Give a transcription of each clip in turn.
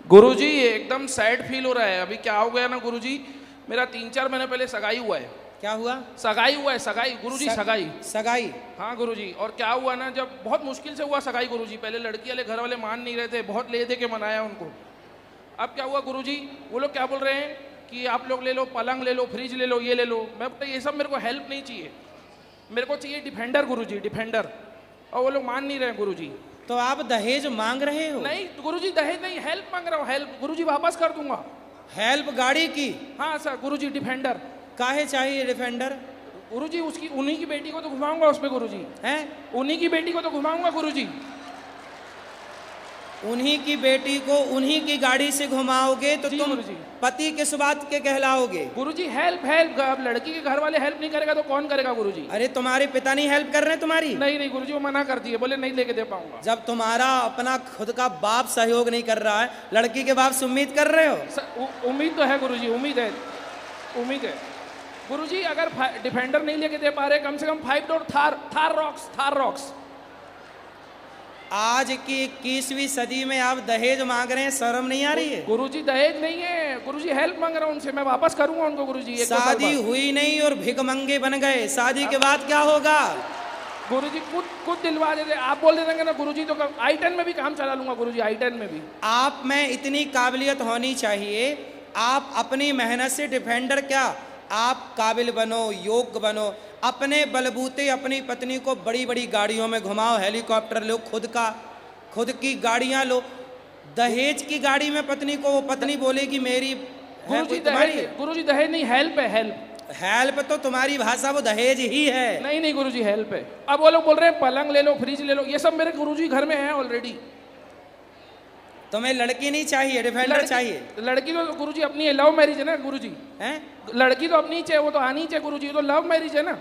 गुरुजी एकदम sad feel हो रहा है। अभी क्या हो गया ना गुरुजी, मेरा 3-4 महीने पहले सगाई हुआ है। क्या हुआ? सगाई हुआ है, सगाई गुरुजी, सगाई। सगाई? हाँ गुरुजी। और क्या हुआ ना, जब बहुत मुश्किल से हुआ सगाई गुरुजी। पहले लड़की वाले घर वाले मान नहीं रहे थे, बहुत ले दे के मनाया उनको। अब क्या हुआ गुरुजी, वो लोग क्या बोल रहे हैं कि आप लोग ले लो, पलंग ले लो, फ्रिज ले लो, ये ले लो। मैं बोलता ये सब मेरे को हेल्प नहीं चाहिए, मेरे को चाहिए डिफेंडर गुरुजी, डिफेंडर। और वो लोग मान नहीं रहे गुरुजी। तो आप दहेज मांग रहे हो? नहीं गुरुजी, दहेज नहीं, हेल्प मांग रहा हूँ, हेल्प गुरुजी, वापस कर दूंगा। हेल्प गाड़ी की? हाँ सर गुरुजी, डिफेंडर। काहे चाहिए डिफेंडर? गुरुजी उसकी, उन्हीं की बेटी को तो घुमाऊंगा उस पे गुरुजी। हैं? उन्हीं की बेटी को तो घुमाऊंगा गुरुजी। उन्हीं की बेटी को उन्हीं की गाड़ी से घुमाओगे तो तुम गुरुजी। पति किस बात के कहलाओगे? गुरुजी हेल्प हेल्प, अब लड़की के घर वाले हेल्प नहीं करेगा तो कौन करेगा गुरुजी? अरे तुम्हारे पिता नहीं हेल्प कर रहे हैं तुम्हारी? नहीं नहीं गुरुजी, वो मना कर दिए, बोले नहीं लेके दे पाऊंगा। जब तुम्हारा अपना खुद का बाप सहयोग नहीं कर रहा है, लड़की के बाप से उम्मीद कर रहे हो? उम्मीद तो है गुरुजी, उम्मीद है, उम्मीद है गुरुजी। अगर डिफेंडर नहीं लेके दे पा रहे, कम से कम 5 डोर थार रॉक्स। आज की 21वीं सदी में आप दहेज मांग रहे हैं, शर्म नहीं आ रही है? गुरुजी दहेज नहीं है गुरुजी, हेल्प मांग रहा हूँ उनसे, मैं वापस करूंगा उनको गुरुजी। शादी हुई नहीं और भिखमंगे बन गए, शादी के बाद क्या होगा? गुरुजी खुद दिलवा देते, आप बोल देंगे ना गुरुजी तो I-10 में भी काम चला लूंगा गुरुजी, I-10 में भी। आप में इतनी काबिलियत होनी चाहिए, आप अपनी मेहनत से डिफेंडर क्या, आप काबिल बनो, योग्य बनो, अपने बलबूते अपनी पत्नी को बड़ी बड़ी गाड़ियों में घुमाओ, हेलीकॉप्टर लो, खुद की गाड़ियां लो। दहेज की गाड़ी में पत्नी को, वो पत्नी बोलेगी मेरी गुरुजी दहेज नहीं, हेल्प है, हेल्प। हेल्प तो तुम्हारी भाषा वो दहेज ही है। नहीं गुरुजी, हेल्प है। अब वो लोग बोल रहे हैं पलंग ले लो, फ्रिज ले लो, ये सब मेरे गुरुजी घर में है ऑलरेडी। तुम्हें लड़की नहीं चाहिए, डिफेंडर चाहिए? लड़की तो गुरुजी अपनी है, लव मैरिज है ना गुरुजी। हैं? लड़की तो अपनी चाहिए, वो तो आनी चाहिए गुरुजी, तो लव मैरिज है ना।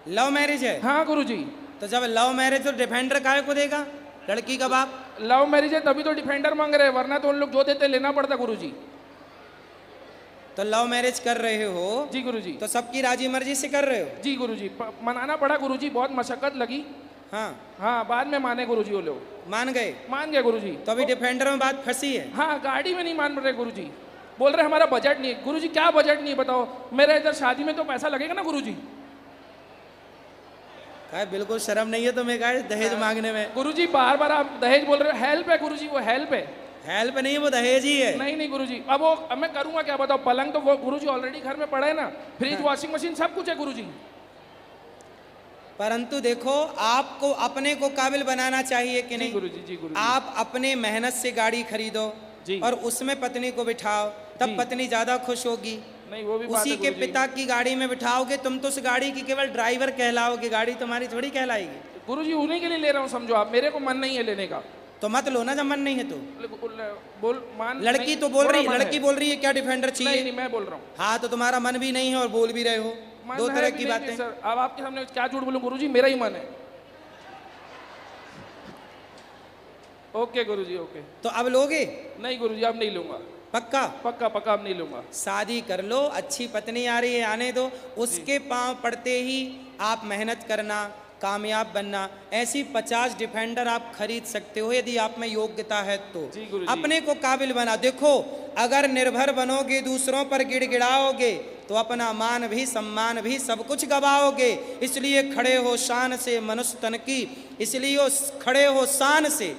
लव मैरिज है? हाँ गुरुजी। तो जब लव मैरिज तो डिफेंडर काहे को देगा लड़की का बाप? लव मैरिज है तभी तो डिफेंडर मांग रहे हैं, वरना तो उन लोग जो देते लेना पड़ता गुरुजी। तो लव मैरिज कर रहे हो? जी गुरुजी। तो सबकी राजी मर्जी से कर रहे हो? जी गुरुजी, मनाना पड़ा गुरुजी, बहुत मशक्कत लगी। हाँ बाद में माने गुरुजी, वो लोग मान गए गुरुजी। तो अभी डिफेंडर में बात फंसी है? हाँ गाड़ी में नहीं मान रहे गुरुजी, बोल रहे हमारा बजट नहीं है। गुरुजी क्या बजट नहीं है बताओ, मेरे इधर शादी में तो पैसा लगेगा ना गुरुजी। कहा बिल्कुल शर्म नहीं है तुम्हें कहा दहेज मांगने में? गुरुजी बार बार आप दहेज बोल रहे हो, हेल्प है गुरुजी, वो हेल्प है। हेल्प नहीं, वो दहेज ही है। नहीं गुरुजी, अब मैं करूंगा क्या बताओ? पलंग तो वो गुरुजी ऑलरेडी घर में पड़ा है ना, फ्रिज, वॉशिंग मशीन सब कुछ है गुरुजी। परंतु देखो, आपको अपने को काबिल बनाना चाहिए कि नहीं? गुरुजी, जी गुरुजी। आप अपने मेहनत से गाड़ी खरीदो और उसमें पत्नी को बिठाओ, तब पत्नी ज्यादा खुश होगी। नहीं वो भी उसी के पिता की गाड़ी में बिठाओगे, तुम तो उस गाड़ी की केवल ड्राइवर कहलाओगे, गाड़ी तुम्हारी थोड़ी कहलाएगी। गुरुजी उन्हीं के लिए ले रहा हूँ, समझो आप, मेरे को मन नहीं है लेने का। तो मत लो ना जब मन नहीं है तो। लड़की तो बोल रही, लड़की बोल रही है क्या डिफेंडर चाहिए? नहीं मैं बोल रहा हूँ। हाँ तो तुम्हारा मन भी नहीं है और बोल भी रहे हो, दो तरह की बातें। सर अब आपके सामने क्या झूठ बोलूं गुरुजी, मेरा ही मन है। ओके गुरुजी, ओके। तो अब लोगे? नहीं गुरुजी, अब नहीं लूंगा। पक्का? पक्का पक्का अब नहीं लूंगा। शादी कर लो, अच्छी पत्नी आ रही है, आने दो, उसके पांव पड़ते ही आप मेहनत करना, कामयाब बनना। ऐसी 50 डिफेंडर आप खरीद सकते हो यदि आप में योग्यता है तो। अपने को काबिल बना। देखो, अगर निर्भर बनोगे, दूसरों पर गिड़गिड़ाओगे तो अपना मान भी, सम्मान भी, सब कुछ गवाओगे। इसलिए खड़े हो शान से मनुष्य तन की, इसलिए खड़े हो शान से,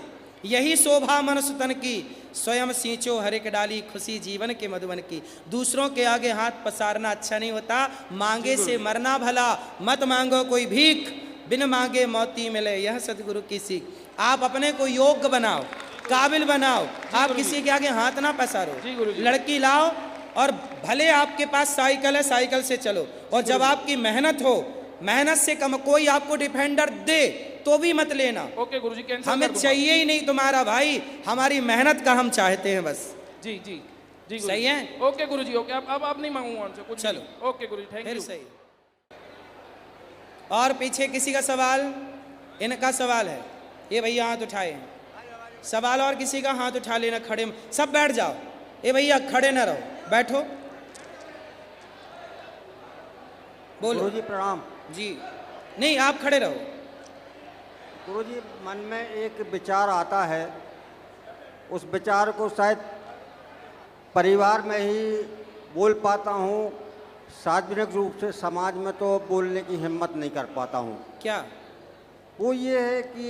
यही शोभा मनुष्य तन की। स्वयं सींचो हर एक डाली, खुशी जीवन के मधुबन की। दूसरों के आगे हाथ पसारना अच्छा नहीं होता, मांगे से मरना भला। मत मांगो कोई भीख, बिन मांगे मोती मिले, यह सदगुरु की सीख। आप अपने को योग्य बनाओ, काबिल बनाओ, आप किसी के आगे हाथ ना पसारो। लड़की लाओ और भले आपके पास साइकिल है, साइकिल से चलो। और जब आपकी मेहनत हो, मेहनत से कम कोई आपको डिफेंडर दे तो भी मत लेना। ओके गुरुजी, कैंसिल हमें चाहिए ही नहीं तुम्हारा भाई, हमारी मेहनत का हम चाहते हैं बस। जी जी जी सही है। ओके गुरुजी, ओके। अब आप नहीं मांगूंगा उनसे कुछ। चलो ओके गुरुजी, थैंक यू। सही। और पीछे किसी का सवाल? इनका सवाल है, ये भैया हाथ उठाए हैं। सवाल और किसी का? हाथ उठा लेना, खड़े सब बैठ जाओ। ये भैया खड़े ना रहो, बैठो, बोलो। गुरुजी प्रणाम। जी नहीं, आप खड़े रहो। गुरुजी मन में एक विचार आता है उस विचार को शायद परिवार में ही बोल पाता हूँ, सार्वजनिक रूप से समाज में तो बोलने की हिम्मत नहीं कर पाता हूँ। क्या? वो ये है कि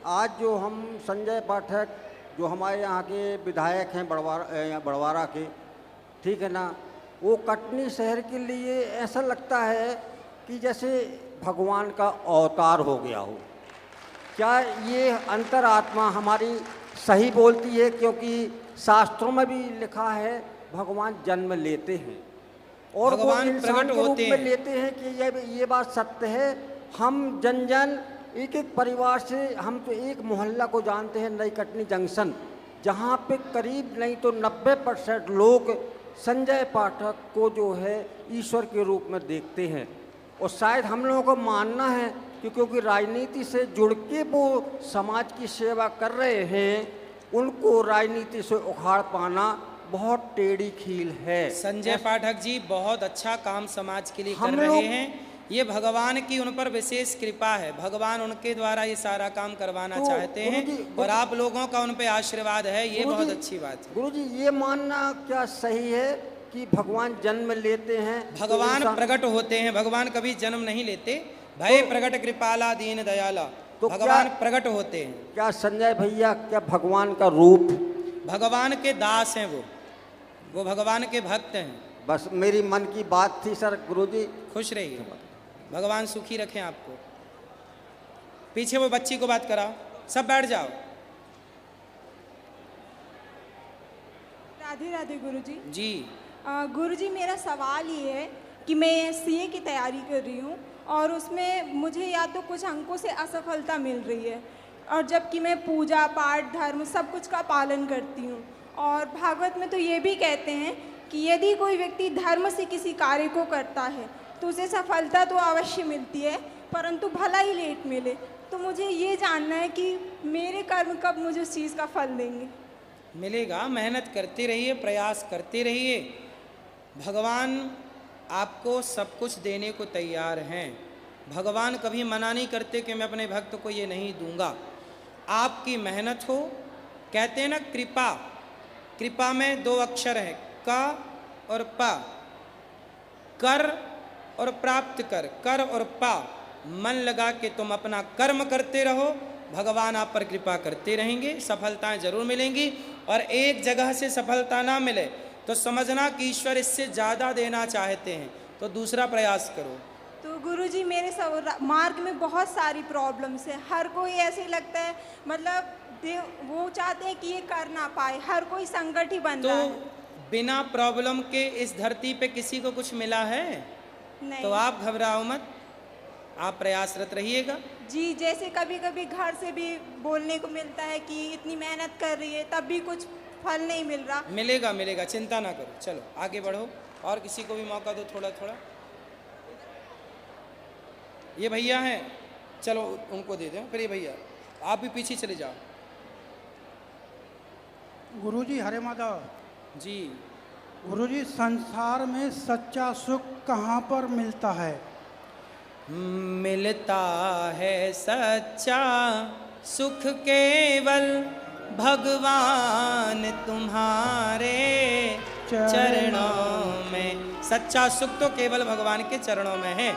आज जो हम संजय पाठक जो हमारे यहाँ के विधायक हैं बड़वारा के, ठीक है ना, वो कटनी शहर के लिए ऐसा लगता है कि जैसे भगवान का अवतार हो गया हो। क्या ये अंतरात्मा हमारी सही बोलती है? क्योंकि शास्त्रों में भी लिखा है भगवान जन्म लेते हैं और भगवान वो इंसान प्रकट के रूप होते में हैं। लेते हैं कि ये बात सत्य है। हम जन जन एक एक परिवार से, हम तो एक मोहल्ला को जानते हैं, नई कटनी जंक्शन, जहाँ पे करीब नहीं तो 90% लोग संजय पाठक को जो है ईश्वर के रूप में देखते हैं। और शायद हम लोगों को मानना है कि क्योंकि राजनीति से जुड़ के वो समाज की सेवा कर रहे हैं, उनको राजनीति से उखाड़ पाना बहुत टेढ़ी खील है। संजय पाठक जी बहुत अच्छा काम समाज के लिए कर हम रहे लोग- हैं। ये भगवान की उन पर विशेष कृपा है, भगवान उनके द्वारा ये सारा काम करवाना तो चाहते हैं और आप लोगों का उन पे आशीर्वाद है, ये बहुत अच्छी बात है। गुरुजी, ये मानना क्या सही है कि भगवान जन्म लेते हैं? भगवान इंसान- प्रकट होते हैं, भगवान कभी जन्म नहीं लेते। भय प्रकट कृपाला दीन दयाला, तो भगवान क्या- प्रकट होते हैं। क्या संजय भैया क्या भगवान का रूप? भगवान के दास हैं वो भगवान के भक्त हैं। बस मेरी मन की बात थी सर। गुरुजी खुश रहिए, भगवान सुखी रखें आपको। पीछे वो बच्ची को बात कराओ, सब बैठ जाओ। राधे राधे गुरुजी। जी गुरुजी, मेरा सवाल ये है कि मैं सीए की तैयारी कर रही हूँ और उसमें मुझे या तो कुछ अंकों से असफलता मिल रही है, और जबकि मैं पूजा पाठ धर्म सब कुछ का पालन करती हूँ। और भागवत में तो ये भी कहते हैं कि यदि कोई व्यक्ति धर्म से किसी कार्य को करता है तो उसे सफलता तो अवश्य मिलती है, परंतु भला ही लेट मिले। तो मुझे ये जानना है कि मेरे कर्म कब मुझे उस चीज़ का फल देंगे। मिलेगा, मेहनत करते रहिए, प्रयास करते रहिए, भगवान आपको सब कुछ देने को तैयार हैं। भगवान कभी मना नहीं करते कि मैं अपने भक्त को ये नहीं दूंगा। आपकी मेहनत हो, कहते हैं ना कृपा, कृपा में 2 अक्षर हैं, क और प, कर और प्राप्त कर और पा। मन लगा के तुम अपना कर्म करते रहो, भगवान आप पर कृपा करते रहेंगे, सफलताएं जरूर मिलेंगी। और एक जगह से सफलता ना मिले तो समझना कि ईश्वर इससे ज़्यादा देना चाहते हैं, तो दूसरा प्रयास करो। तो गुरुजी, मेरे मार्ग में बहुत सारी प्रॉब्लम्स है। हर कोई ऐसे ही लगता है, मतलब वो चाहते हैं कि ये कर ना पाए, हर कोई संकट ही बन रहा है। बिना प्रॉब्लम के इस धरती पे किसी को कुछ मिला है? नहीं। तो आप घबराओ मत, आप प्रयासरत रहिएगा। जी, जैसे कभी कभी घर से भी बोलने को मिलता है कि इतनी मेहनत कर रही है तब भी कुछ फल नहीं मिल रहा। मिलेगा मिलेगा, चिंता ना करो। चलो आगे बढ़ो, और किसी को भी मौका दो थोड़ा थोड़ा। ये भैया हैं, चलो उनको दे दो। फिर ये भैया, आप भी पीछे चले जाओ। गुरुजी हरे माधव जी, गुरुजी, संसार में सच्चा सुख कहाँ पर मिलता है? मिलता है सच्चा सुख केवल भगवान तुम्हारे चरणों में। सच्चा सुख तो केवल भगवान के चरणों में है।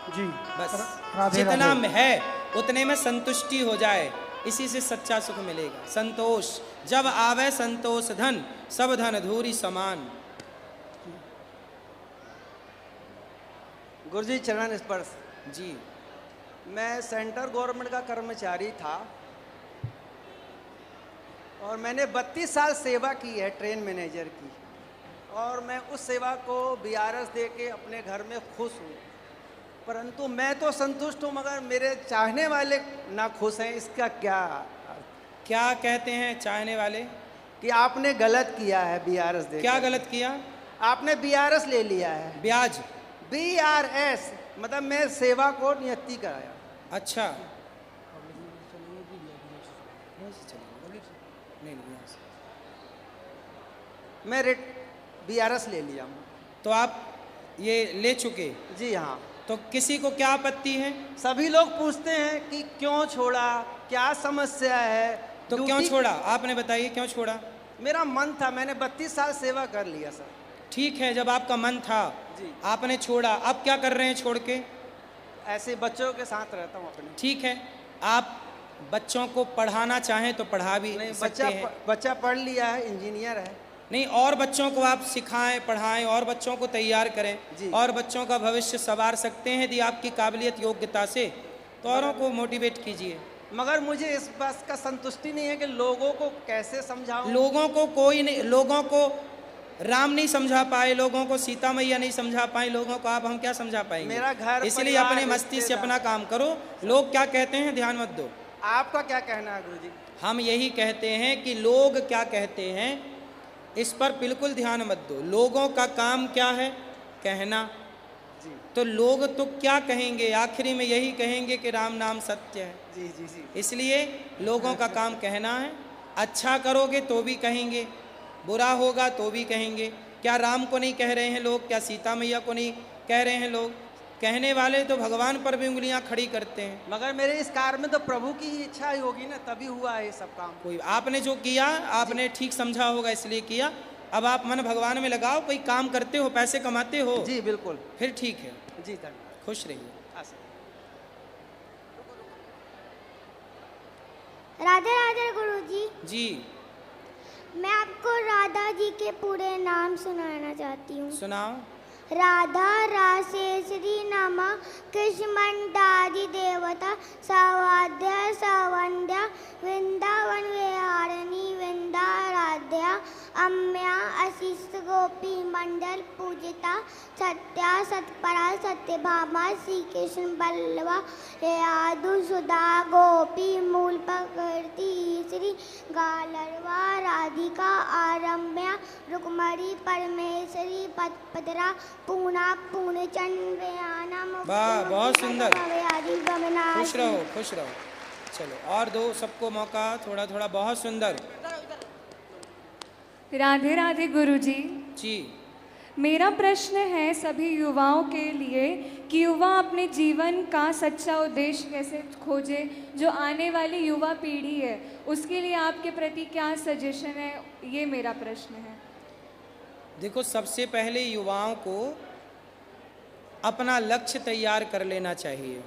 जी बस राधे जितना राधे। में है उतने में संतुष्टि हो जाए, इसी से सच्चा सुख मिलेगा। संतोष जब आवे संतोष धन, सब धन धूरी समान। गुरुजी चरण स्पर्श। जी, मैं सेंट्रल गवर्नमेंट का कर्मचारी था और मैंने 32 साल सेवा की है ट्रेन मैनेजर की, और मैं उस सेवा को बीआरएस दे के अपने घर में खुश हूँ। परंतु मैं तो संतुष्ट हूँ, मगर मेरे चाहने वाले ना खुश हैं। इसका क्या कहते हैं चाहने वाले? कि आपने गलत किया है बीआरएस दे। क्या गलत किया? आपने बीआरएस ले लिया है। ब्याज? बीआरएस मतलब मैं सेवा को नियति कराया। अच्छा, मैं बीआरएस ले लिया हूँ। तो आप ये ले चुके? जी हाँ। तो किसी को क्या आपत्ति है? सभी लोग पूछते हैं कि क्यों छोड़ा, क्या समस्या है, तो क्यों ड्यूटी- छोड़ा? आपने बताइए क्यों छोड़ा? मेरा मन था, मैंने 32 साल सेवा कर लिया सर। ठीक है, जब आपका मन था जी। आपने छोड़ा, अब क्या कर रहे हैं छोड़ के? ऐसे बच्चों के साथ रहता हूँ अपने। ठीक है, आप बच्चों को पढ़ाना चाहें तो पढ़ा भी नहीं, सकते हैं। बच्चा पढ़ लिया है, इंजीनियर है। नहीं, और बच्चों को आप सिखाएं, पढ़ाएं, और बच्चों को तैयार करें, जी। और बच्चों का भविष्य संवार सकते हैं यदि आपकी काबिलियत योग्यता से, तो औरों को मोटिवेट कीजिए। मगर मुझे इस बात का संतुष्टि नहीं है कि लोगों को कैसे समझाऊं। लोगों को कोई नहीं, लोगों को राम नहीं समझा पाए, लोगों को सीता मैया नहीं समझा पाए, लोगों को आप हम क्या समझा पाएंगे? मेरा घर इसलिए परिवार, अपने मस्ती से रिश्तेदार। अपना काम करो। लोग क्या कहते हैं ध्यान मत दो। आपका क्या कहना है गुरुजी? हम यही कहते हैं कि लोग क्या कहते हैं इस पर बिल्कुल ध्यान मत दो। लोगों का काम क्या है? कहना। जी तो लोग तो क्या कहेंगे? आखिरी में यही कहेंगे कि राम नाम सत्य है। जी जी जी। इसलिए लोगों का काम कहना है। अच्छा करोगे तो भी कहेंगे, बुरा होगा तो भी कहेंगे। क्या राम को नहीं कह रहे हैं लोग? क्या सीता मैया को नहीं कह रहे हैं लोग? कहने वाले तो भगवान पर भी उंगलियां खड़ी करते हैं। मगर मेरे इस कार्य में तो प्रभु की ही इच्छा ही होगी ना, तभी हुआ है ये सब काम। कोई आपने जो किया आपने ठीक समझा होगा इसलिए किया। अब आप मन भगवान में लगाओ। कोई काम करते हो, पैसे कमाते हो, जी बिल्कुल। फिर ठीक है। जी धन्यवाद। खुश रहिए। राधे राधे गुरुजी। जी मैं आपको राधा जी के पूरे नाम सुनाना चाहती हूँ। सुनाओ। राधा रासेश्वरी नमः कृष्णमंडादि देवता सवाद्य सवंद्या वृंदावन विहारिणी वृंदाराध्या अम्या अशिष्ट गोपी मंडल पूजिता सत्या सतपरा सत्यभामा श्री कृष्ण बल्लवा यादु सुधा गोपी मूल प्रकृति श्री गालरवा राधिका आरम्या रुक्मणी परमेश्वरी पदपदरा पूना पूर्णचंद्रयानम। वाह, बहुत सुंदर। खुश खुश रहो, खुश रहो। चलो और दो सबको मौका, थोड़ा थोड़ा। बहुत सुंदर। राधे राधे गुरुजी। जी मेरा प्रश्न है सभी युवाओं के लिए कि युवा अपने जीवन का सच्चा उद्देश्य कैसे खोजे, जो आने वाली युवा पीढ़ी है उसके लिए आपके प्रति क्या सजेशन है, ये मेरा प्रश्न है। देखो, सबसे पहले युवाओं को अपना लक्ष्य तैयार कर लेना चाहिए।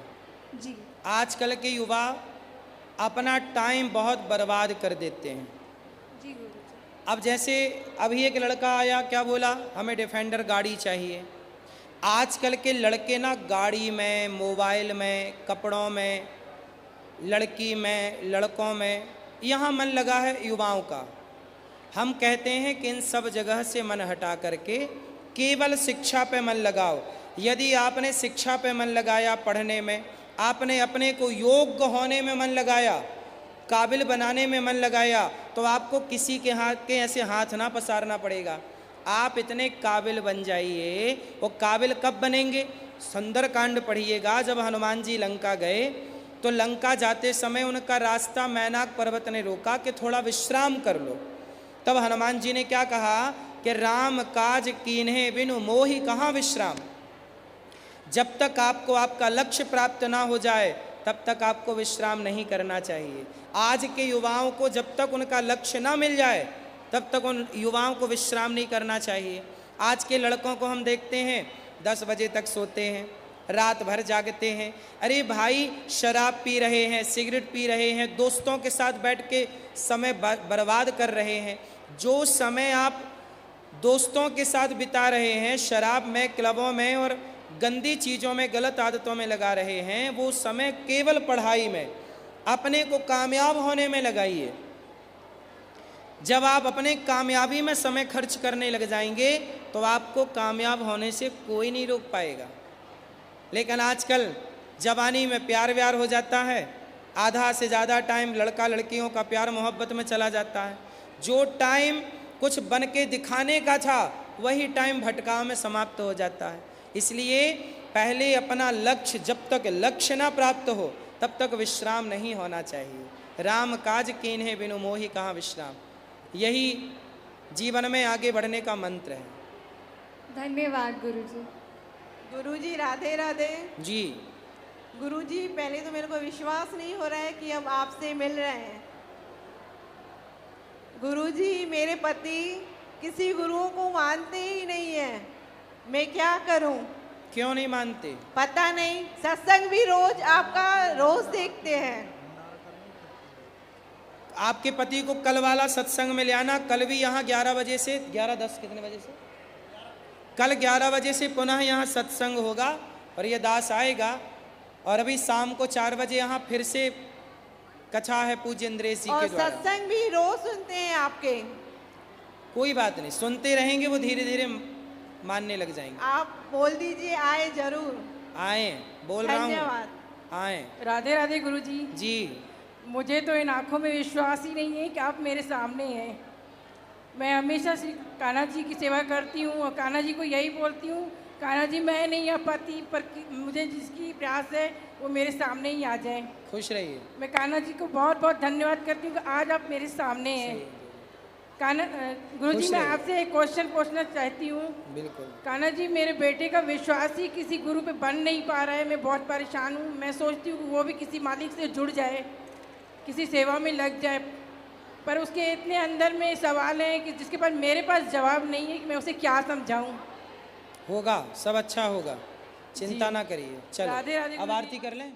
जी। आजकल के युवा अपना टाइम बहुत बर्बाद कर देते हैं। जी गुरुजी। अब जैसे अभी एक लड़का आया, क्या बोला? हमें डिफेंडर गाड़ी चाहिए। आजकल के लड़के ना गाड़ी में, मोबाइल में, कपड़ों में, लड़की में, लड़कों में, यहाँ मन लगा है युवाओं का। हम कहते हैं कि इन सब जगह से मन हटा करके केवल शिक्षा पे मन लगाओ। यदि आपने शिक्षा पे मन लगाया, पढ़ने में, आपने अपने को योग्य होने में मन लगाया, काबिल बनाने में मन लगाया, तो आपको किसी के हाथ के ऐसे हाथ ना पसारना पड़ेगा। आप इतने काबिल बन जाइए। वो काबिल कब बनेंगे? सुंदरकांड पढ़िएगा। जब हनुमान जी लंका गए तो लंका जाते समय उनका रास्ता मैनाक पर्वत ने रोका कि थोड़ा विश्राम कर लो। तब हनुमान जी ने क्या कहा कि राम काज कीन्हे बिनु मोहि कहाँ विश्राम। जब तक आपको आपका लक्ष्य प्राप्त ना हो जाए तब तक आपको विश्राम नहीं करना चाहिए। आज के युवाओं को जब तक उनका लक्ष्य ना मिल जाए तब तक उन युवाओं को विश्राम नहीं करना चाहिए। आज के लड़कों को हम देखते हैं 10 बजे तक सोते हैं, रात भर जागते हैं। अरे भाई, शराब पी रहे हैं, सिगरेट पी रहे हैं, दोस्तों के साथ बैठ के समय बर्बाद कर रहे हैं। जो समय आप दोस्तों के साथ बिता रहे हैं, शराब में, क्लबों में और गंदी चीज़ों में, गलत आदतों में लगा रहे हैं, वो समय केवल पढ़ाई में, अपने को कामयाब होने में लगाइए। जब आप अपने कामयाबी में समय खर्च करने लग जाएंगे तो आपको कामयाब होने से कोई नहीं रोक पाएगा। लेकिन आजकल जवानी में प्यार व्यार हो जाता है, आधा से ज़्यादा टाइम लड़का लड़कियों का प्यार मोहब्बत में चला जाता है। जो टाइम कुछ बन के दिखाने का था वही टाइम भटकाव में समाप्त हो जाता है। इसलिए पहले अपना लक्ष्य, जब तक लक्ष्य ना प्राप्त हो तब तक विश्राम नहीं होना चाहिए। राम काज कीन्हे बिनु मोहि कहाँ विश्राम। यही जीवन में आगे बढ़ने का मंत्र है। धन्यवाद गुरुजी। गुरुजी राधे राधे। जी गुरुजी, पहले तो मेरे को विश्वास नहीं हो रहा है कि अब आपसे मिल रहे हैं। गुरुजी, मेरे पति किसी गुरुओं को मानते ही नहीं है, मैं क्या करूं? क्यों नहीं मानते? पता नहीं, सत्संग भी रोज आपका रोज देखते हैं। आपके पति को कल वाला सत्संग में ले आना। कल भी यहाँ 11 बजे से 11:10 कितने बजे से? कल 11 बजे से पुनः यहाँ सत्संग होगा और ये दास आएगा। और अभी शाम को 4 बजे यहाँ फिर से कथा है पूज्य इंद्रेश जी और के द्वारा। सत्संग भी रोज सुनते हैं आपके। कोई बात नहीं, सुनते रहेंगे, वो धीरे धीरे मानने लग जाएंगे। आप बोल दीजिए आए जरूर। आए, बोल रहा हूँ, धन्यवाद। आए। राधे राधे गुरुजी। जी, मुझे तो इन आँखों में विश्वास ही नहीं है कि आप मेरे सामने हैं। मैं हमेशा श्री कान्हा जी की सेवा करती हूँ और कान्हा जी को यही बोलती हूँ, कान्हा जी मैं नहीं आ पाती, पर मुझे जिसकी प्रयास है वो मेरे सामने ही आ जाए। खुश रहिए। मैं कान्हा जी को बहुत बहुत धन्यवाद करती हूँ कि आज आप मेरे सामने हैं। कान्हा गुरुजी, मैं आपसे एक क्वेश्चन पूछना चाहती हूँ। बिल्कुल। कान्हा जी, मेरे बेटे का विश्वास ही किसी गुरु पे बन नहीं पा रहा है, मैं बहुत परेशान हूँ। मैं सोचती हूँ कि वो भी किसी मालिक से जुड़ जाए, किसी सेवा में लग जाए, पर उसके इतने अंदर में सवाल हैं कि जिसके पास मेरे पास जवाब नहीं है कि मैं उसे क्या समझाऊं। होगा, सब अच्छा होगा, चिंता ना करिए। चलो राधे राधे अब आरती कर लें।